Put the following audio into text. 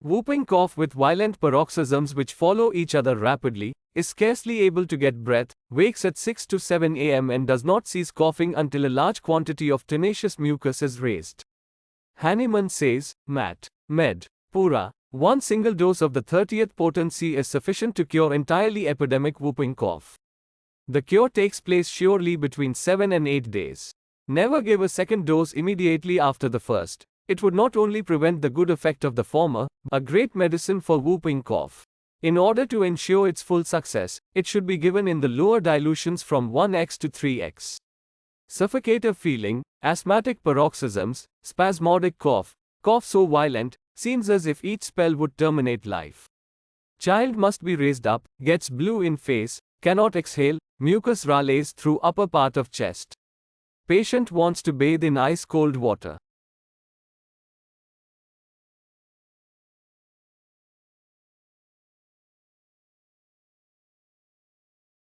Whooping cough with violent paroxysms which follow each other rapidly, is scarcely able to get breath, wakes at 6 to 7 am and does not cease coughing until a large quantity of tenacious mucus is raised. Hahnemann says, Mat. Med. Pura. One single dose of the 30th potency is sufficient to cure entirely epidemic whooping cough. The cure takes place surely between 7 and 8 days. Never give a second dose immediately after the first. It would not only prevent the good effect of the former, a great medicine for whooping cough. In order to ensure its full success, it should be given in the lower dilutions from 1x to 3x. Suffocative feeling, asthmatic paroxysms, spasmodic cough, cough so violent, seems as if each spell would terminate life. Child must be raised up, gets blue in face, cannot exhale, mucus rallies through upper part of chest. Patient wants to bathe in ice cold water.